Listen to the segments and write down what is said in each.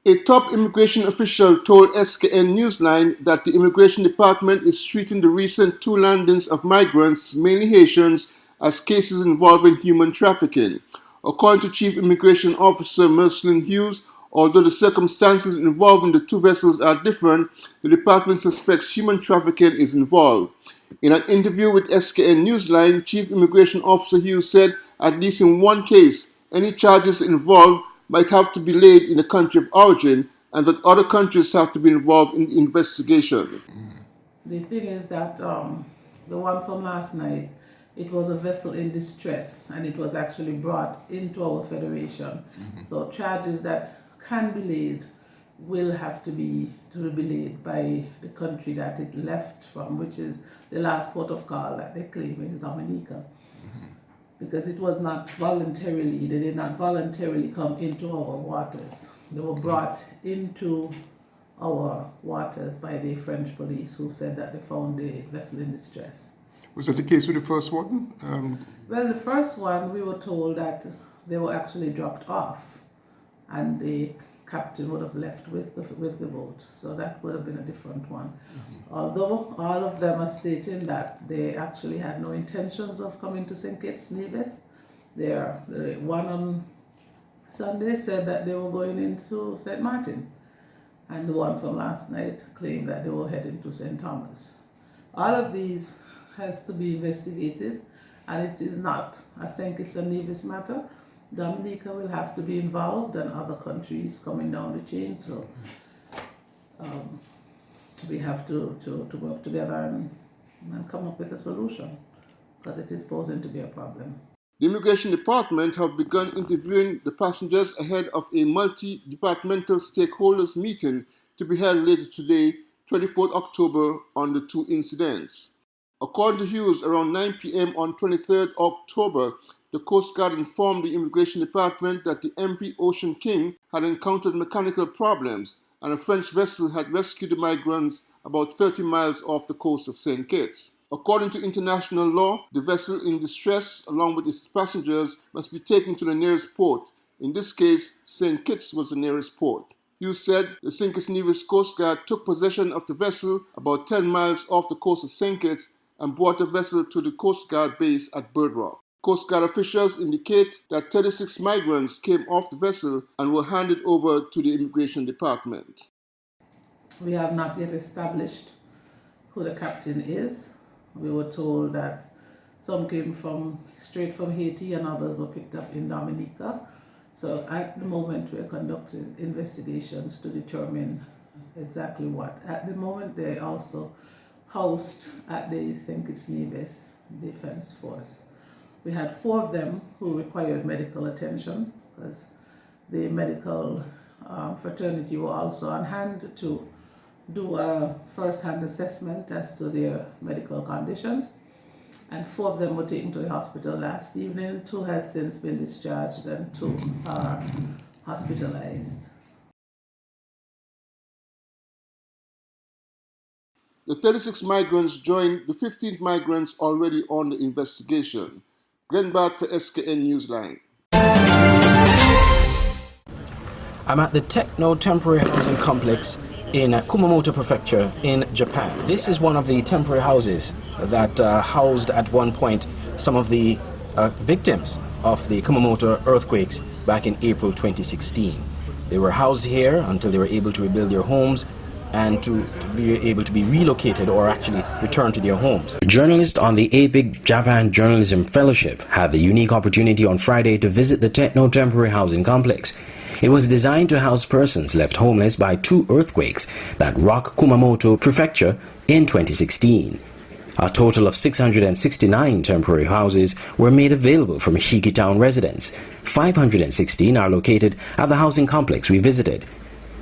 A top immigration official told SKN Newsline that the Immigration Department is treating the recent 2 landings of migrants, mainly Haitians, as cases involving human trafficking. According to Chief Immigration Officer Mercelin Hughes, although the circumstances involving the 2 vessels are different, the department suspects human trafficking is involved. In an interview with SKN Newsline, Chief Immigration Officer Hughes said at least in one case, any charges involved might have to be laid in the country of origin and that other countries have to be involved in the investigation. The thing is that the one from last night, it was a vessel in distress and it was actually brought into our federation. So charges that can be laid will have to be laid by the country that it left from, which is the last port of call that they claim is Dominica. Because it was not voluntarily, they did not voluntarily come into our waters. They were brought into our waters by the French police who said that they found the vessel in distress. Was that the case with the first one? Well, the first one, we were told that they were actually dropped off and the captain would have left with the boat. So that would have been a different one. Although all of them are stating that they actually had no intentions of coming to St. Kitts Nevis. The one on Sunday said that they were going into St. Martin. And the one from last night claimed that they were heading to St. Thomas. All of these has to be investigated, and it is not a St. Kitts and Nevis matter. Dominica will have to be involved and other countries coming down the chain. So we have to work together and come up with a solution because it is posing to be a problem. The Immigration Department have begun interviewing the passengers ahead of a multi-departmental stakeholders meeting to be held later today, 24th October, on the 2 incidents. According to Hughes, around 9 p.m. on 23rd October, the Coast Guard informed the Immigration Department that the MV Ocean King had encountered mechanical problems and a French vessel had rescued the migrants about 30 miles off the coast of St. Kitts. According to international law, the vessel in distress, along with its passengers, must be taken to the nearest port. In this case, St. Kitts was the nearest port. Hughes said the St. Kitts Nevis Coast Guard took possession of the vessel about 10 miles off the coast of St. Kitts and brought the vessel to the Coast Guard base at Bird Rock. Coast Guard officials indicate that 36 migrants came off the vessel and were handed over to the Immigration Department. We have not yet established who the captain is. We were told that some came straight from Haiti and others were picked up in Dominica. So at the moment we're conducting investigations to determine exactly what. At the moment they also housed at the St. Kitts Nevis Defense Force. We had 4 of them who required medical attention because the medical fraternity were also on hand to do a first-hand assessment as to their medical conditions. And 4 of them were taken to the hospital last evening. 2 has since been discharged and 2 are hospitalized. The 36 migrants joined the 15 migrants already on the investigation. Glenn Bart for SKN Newsline. I'm at the Techno Temporary Housing Complex in Kumamoto Prefecture in Japan. This is one of the temporary houses that housed at one point some of the victims of the Kumamoto earthquakes back in April 2016. They were housed here until they were able to rebuild their homes and to be able to be relocated or actually return to their homes. Journalists on the APIC Japan Journalism Fellowship had the unique opportunity on Friday to visit the Techno Temporary Housing Complex. It was designed to house persons left homeless by 2 earthquakes that rocked Kumamoto Prefecture in 2016. A total of 669 temporary houses were made available for Mishiki Town residents. 516 are located at the housing complex we visited.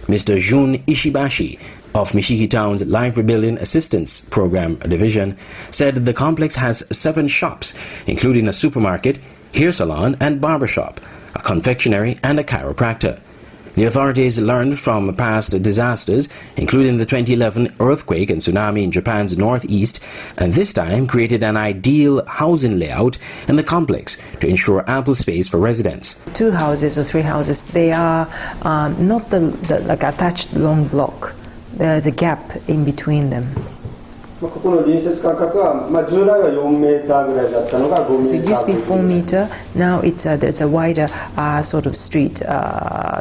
Mr. Jun Ishibashi of Mishiki Town's Life Rebuilding Assistance Program Division said the complex has 7 shops, including a supermarket, hair salon and barbershop, a confectionery and a chiropractor. The authorities learned from past disasters, including the 2011 earthquake and tsunami in Japan's northeast, and this time created an ideal housing layout in the complex to ensure ample space for residents. 2 houses or 3 houses, they are not the like attached long block. The gap in between them. So it used to be 4 meter. Now there's a wider sort of street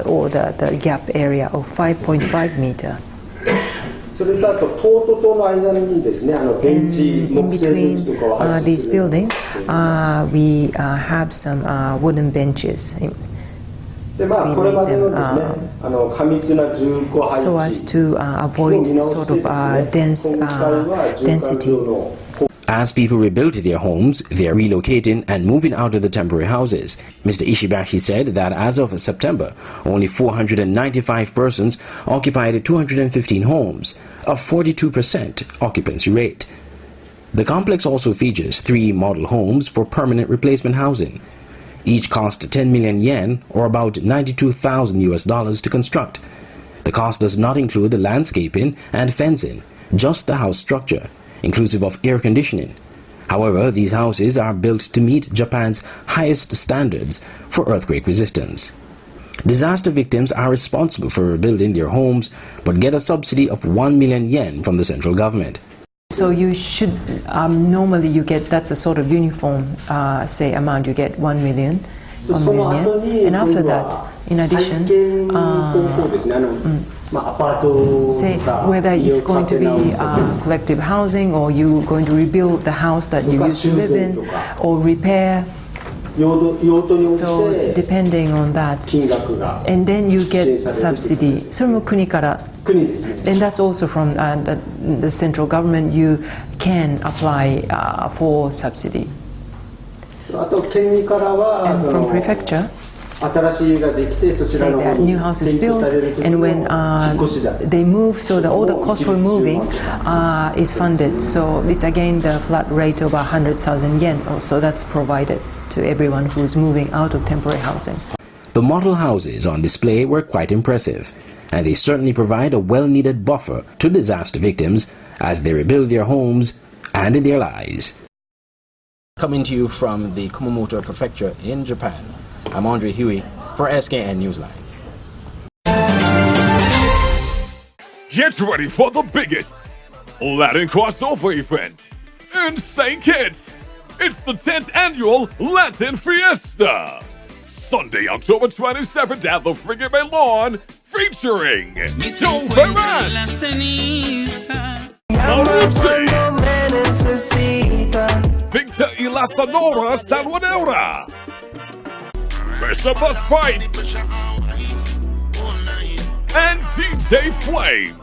or the gap area of 5.5 meter. And in between these buildings, we have some wooden benches. We made them so as to avoid sort of density. As people rebuilt their homes, they are relocating and moving out of the temporary houses. Mr. Ishibashi said that as of September, only 495 persons occupied 215 homes, a 42% occupancy rate. The complex also features 3 model homes for permanent replacement housing. Each cost 10 million yen, or about $92,000 to construct. The cost does not include the landscaping and fencing, just the house structure, inclusive of air conditioning. However, these houses are built to meet Japan's highest standards for earthquake resistance. Disaster victims are responsible for rebuilding their homes, but get a subsidy of 1 million yen from the central government. So you should, normally you get, that's a sort of uniform, say amount, you get 1 million, and after that, in addition, say whether it's going to be collective housing or you're going to rebuild the house that you used to live in or repair. So depending on that, and then you get subsidy. それも国から and that's also from the central government. You can apply for subsidy. And from prefecture, say that new house is built, and when they move, so all the cost for moving is funded. So it's again the flat rate of 100,000 yen. Also, that's provided to everyone who's moving out of temporary housing. The model houses on display were quite impressive, and they certainly provide a well-needed buffer to disaster victims as they rebuild their homes and their lives. Coming to you from the Kumamoto Prefecture in Japan, I'm Andre Huey for SKN Newsline. Get ready for the biggest Latin crossover event in St. Kitts. It's the 10th annual Latin Fiesta. Sunday, October 27th at the Frigate Bay Lawn, featuring Joe Ferraz, Marucci, Victor y la Sonora Salwadera, Mr. Bus Fight, and DJ Flames.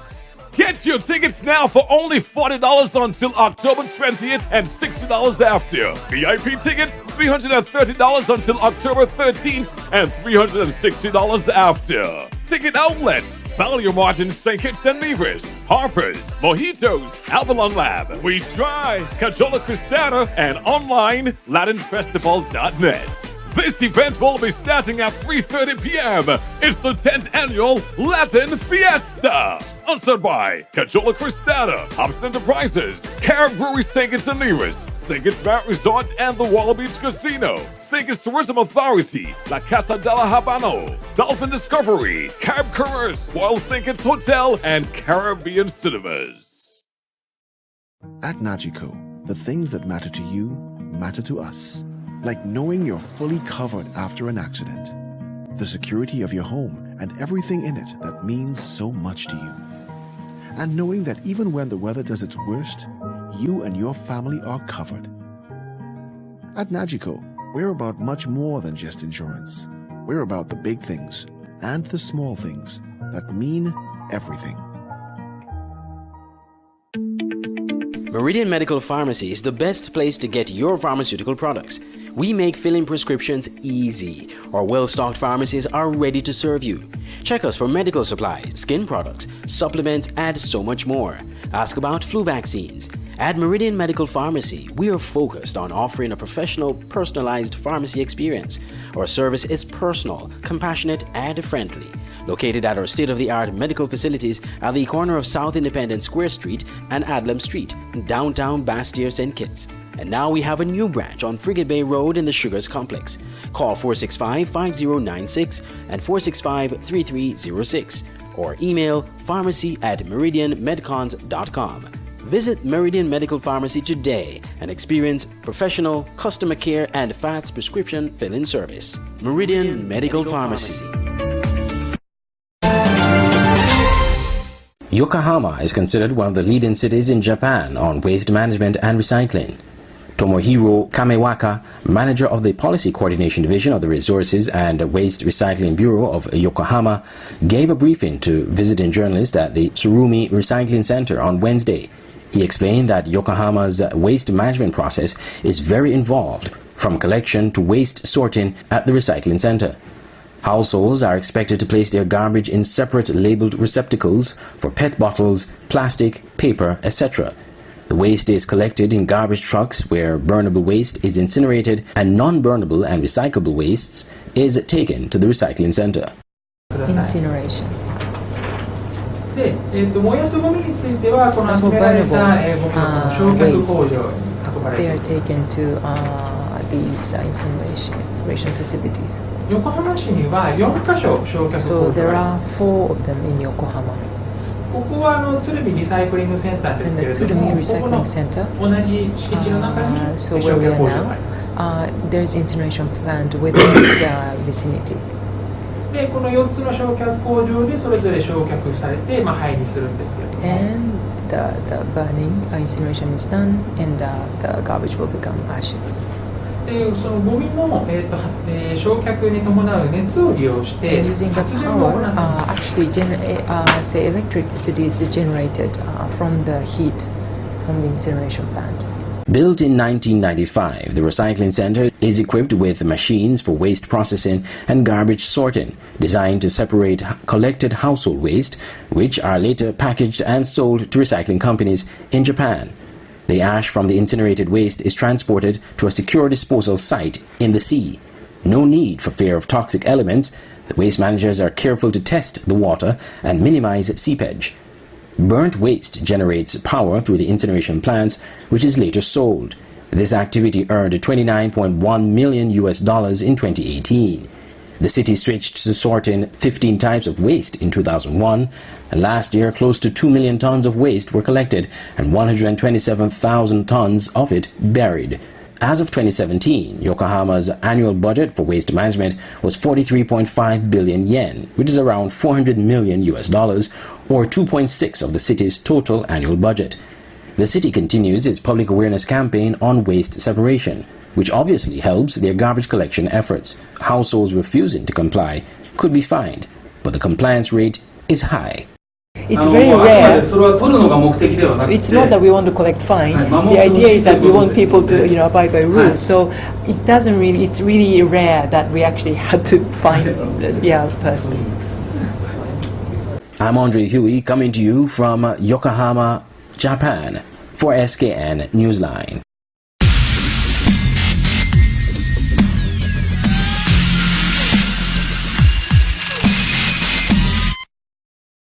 Get your tickets now for only $40 until October 20th and $60 after. VIP tickets, $330 until October 13th and $360 after. Ticket outlets, Value Martin, St. Kitts and Nevis, Harper's, Mojitos, Avalon Lab, We Try, Cajola Cristana, and online LatinFestival.net. This event will be starting at 3:30 p.m. It's the 10th annual Latin Fiesta, sponsored by Cajola Cristana, Hobbs Enterprises, Carib Brewery St. Kitts and Nevis, St. Kitts Marriott Resort and the Walla Beach Casino, St. Kitts Tourism Authority, La Casa de la Habano, Dolphin Discovery, Carib Couriers, Royal St. Kitts Hotel, and Caribbean Cinemas. At Najiko, the things that matter to you matter to us. Like knowing you're fully covered after an accident, the security of your home and everything in it that means so much to you. And knowing that even when the weather does its worst, you and your family are covered. At Najiko, we're about much more than just insurance. We're about the big things and the small things that mean everything. Meridian Medical Pharmacy is the best place to get your pharmaceutical products. We make filling prescriptions easy. Our well-stocked pharmacies are ready to serve you. Check us for medical supplies, skin products, supplements, and so much more. Ask about flu vaccines. At Meridian Medical Pharmacy, we are focused on offering a professional, personalized pharmacy experience. Our service is personal, compassionate, and friendly. Located at our state-of-the-art medical facilities at the corner of South Independence Square Street and Adlam Street, downtown Bastyr, St. Kitts. And now we have a new branch on Frigate Bay Road in the Sugars Complex. Call 465-5096 and 465-3306 or email pharmacy@meridianmedcons.com. Visit Meridian Medical Pharmacy today and experience professional customer care and fast prescription fill-in service. Meridian Medical Pharmacy. Yokohama is considered one of the leading cities in Japan on waste management and recycling. Tomohiro Kamewaka, manager of the Policy Coordination Division of the Resources and Waste Recycling Bureau of Yokohama, gave a briefing to visiting journalists at the Tsurumi Recycling Center on Wednesday. He explained that Yokohama's waste management process is very involved, from collection to waste sorting at the recycling center. Households are expected to place their garbage in separate labeled receptacles for PET bottles, plastic, paper, etc. The waste is collected in garbage trucks where burnable waste is incinerated and non-burnable and recyclable wastes is taken to the recycling center. Incineration. As for burnable waste, they are taken to these incineration facilities. So there are 4 of them in Yokohama. And the Tsurumi Recycling Center, so where we are now, there is incineration plant within this vicinity. And the burning, incineration is done, and the garbage will become ashes. And using the power, actually, say electricity is generated from the heat from the incineration plant. Built in 1995, the recycling center is equipped with machines for waste processing and garbage sorting, designed to separate collected household waste, which are later packaged and sold to recycling companies in Japan. The ash from the incinerated waste is transported to a secure disposal site in the sea. No need for fear of toxic elements. The waste managers are careful to test the water and minimize seepage. Burnt waste generates power through the incineration plants, which is later sold. This activity earned $29.1 million in 2018. The city switched to sorting 15 types of waste in 2001, and last year close to 2 million tons of waste were collected and 127,000 tons of it buried. As of 2017, Yokohama's annual budget for waste management was 43.5 billion yen, which is around $400 million, or 2.6 of the city's total annual budget. The city continues its public awareness campaign on waste separation, which obviously helps their garbage collection efforts. Households refusing to comply could be fined, but the compliance rate is high. It's very rare. It's not that we want to collect fine. The idea is that we want people to, abide by rules. So it doesn't really. It's really rare that we actually had to fine the person. I'm Andre Huey, coming to you from Yokohama, Japan, for SKN Newsline.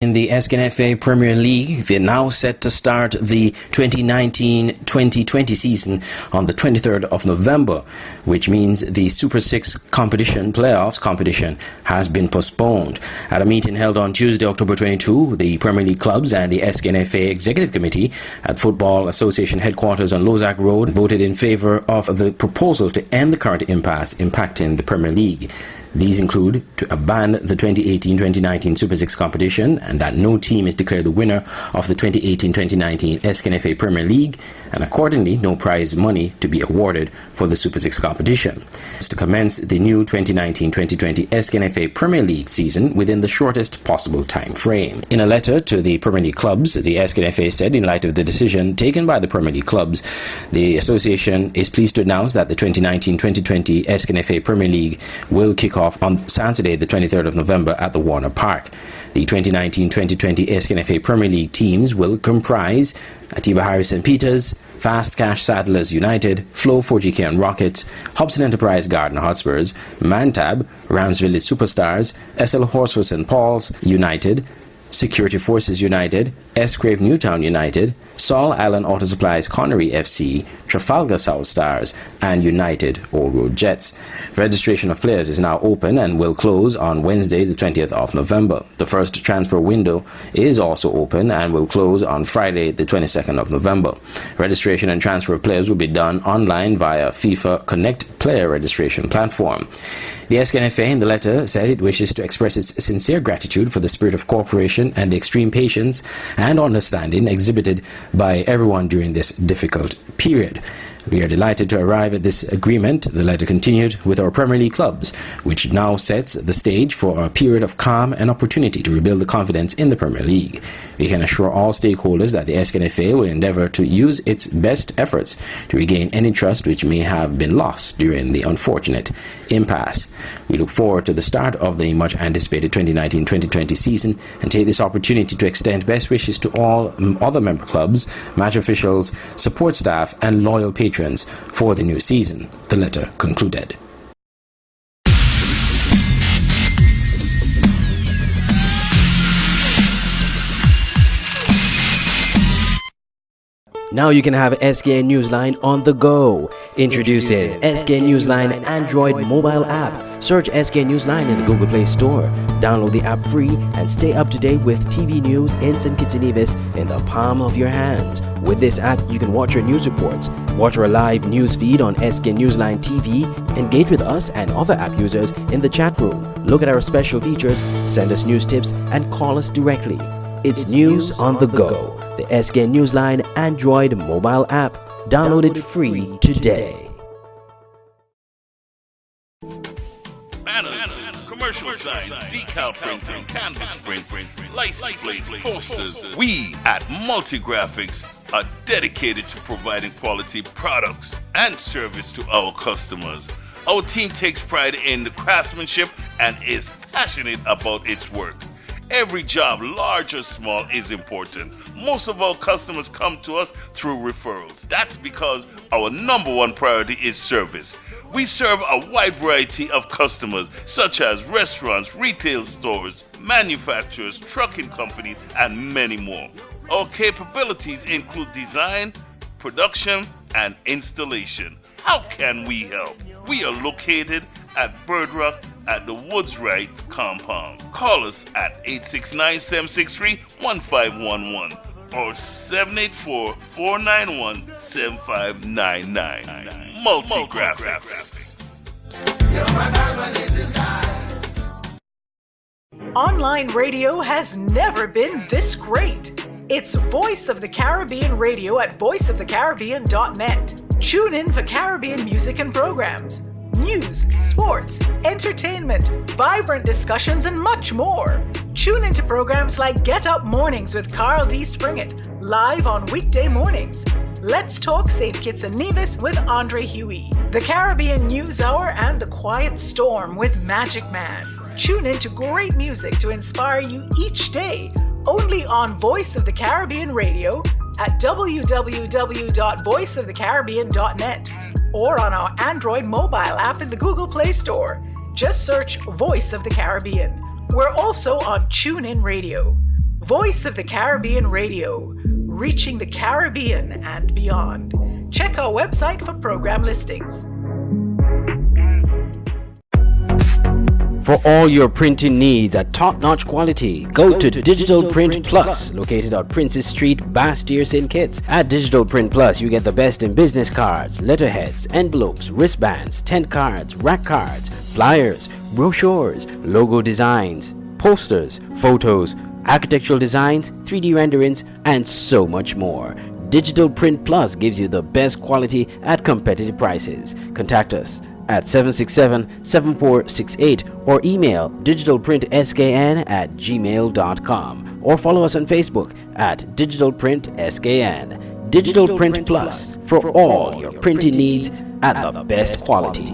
In the SKN Premier League, they're now set to start the 2019-2020 season on the 23rd of November, which means the Super 6 playoffs competition has been postponed. At a meeting held on Tuesday, October 22, the Premier League clubs and the SKN Executive Committee at Football Association headquarters on Lozak Road voted in favor of the proposal to end the current impasse impacting the Premier League. These include to ban the 2018-2019 Super 6 competition and that no team is declared the winner of the 2018-2019 SKN Premier League, and accordingly no prize money to be awarded for the Super 6 competition. To commence the new 2019-2020 SKN Premier League season within the shortest possible time frame. In a letter to the Premier League clubs, the SKN said in light of the decision taken by the Premier League clubs, the association is pleased to announce that the 2019-2020 SKN Premier League will kick off on Saturday, the 23rd of November at the Warner Park. The 2019-2020 SKNFA Premier League teams will comprise Atiba Harrison Peters, Fast Cash Saddlers United, Flow 4GK and Rockets, Hobson Enterprise Garden Hotspurs, Mantab, Rams Village Superstars, SL Horsford St. Paul's United, Security Forces United, S-Crave Newtown United, Saul Allen Auto Supplies Connery FC, Trafalgar South Stars, and United Old Road Jets. Registration of players is now open and will close on Wednesday, the 20th of November. The first transfer window is also open and will close on Friday, the 22nd of November. Registration and transfer of players will be done online via FIFA Connect player registration platform. The SKNFA in the letter said it wishes to express its sincere gratitude for the spirit of cooperation and the extreme patience and understanding exhibited by everyone during this difficult period. We are delighted to arrive at this agreement, the letter continued, with our Premier League clubs, which now sets the stage for a period of calm and opportunity to rebuild the confidence in the Premier League. We can assure all stakeholders that the SKNFA will endeavour to use its best efforts to regain any trust which may have been lost during the unfortunate impasse. We look forward to the start of the much anticipated 2019-2020 season and take this opportunity to extend best wishes to all other member clubs, match officials, support staff and loyal patrons for the new season, the letter concluded. Now you can have SKN Newsline on the go. Introducing SKN Newsline Android mobile app. Search SKN Newsline in the Google Play Store. Download the app free and stay up to date with TV news, instant kitchen nevis in the palm of your hands. With this app, you can watch your news reports, watch our live news feed on SKN Newsline TV, engage with us and other app users in the chat room, look at our special features, send us news tips, and call us directly. It's news on the go. The SKN Newsline Android mobile app. Download it free today. Banners, commercial signs, decal printing, canvas prints, license plates, posters. We at Multigraphics are dedicated to providing quality products and service to our customers. Our team takes pride in the craftsmanship and is passionate about its work. Every job, large or small, is important. Most of our customers come to us through referrals. That's because our number one priority is service. We serve a wide variety of customers, such as restaurants, retail stores, manufacturers, trucking companies, and many more. Our capabilities include design, production, and installation. How can we help? We are located at Bird Rock at the Woods Right compound. Call us at 869-763-1511 or 784-491-7599. Multigraphics. Online radio has never been this great. It's Voice of the Caribbean Radio at voiceofthecaribbean.net. Tune in for Caribbean music and programs, news, sports, entertainment, vibrant discussions, and much more. Tune into programs like Get Up Mornings with Carl D. Springett, live on weekday mornings. Let's Talk St. Kitts and Nevis with Andre Huey. The Caribbean News Hour and The Quiet Storm with Magic Man. Tune into great music to inspire you each day, only on Voice of the Caribbean Radio at www.voiceofthecaribbean.net or on our Android mobile app in the Google Play Store. Just search Voice of the Caribbean. We're also on TuneIn Radio. Voice of the Caribbean Radio, reaching the Caribbean and beyond. Check our website for program listings. For all your printing needs at top-notch quality, go to Digital Print Plus, located on Princess Street, Bastyr, St. Kitts. At Digital Print Plus, you get the best in business cards, letterheads, envelopes, wristbands, tent cards, rack cards, flyers, brochures, logo designs, posters, photos, architectural designs, 3D renderings, and so much more. Digital Print Plus gives you the best quality at competitive prices. Contact us at 767-7468 or email digitalprintskn@gmail.com or follow us on Facebook at Digital Print SKN. Digital Print Plus, for all your printing needs at the best quality.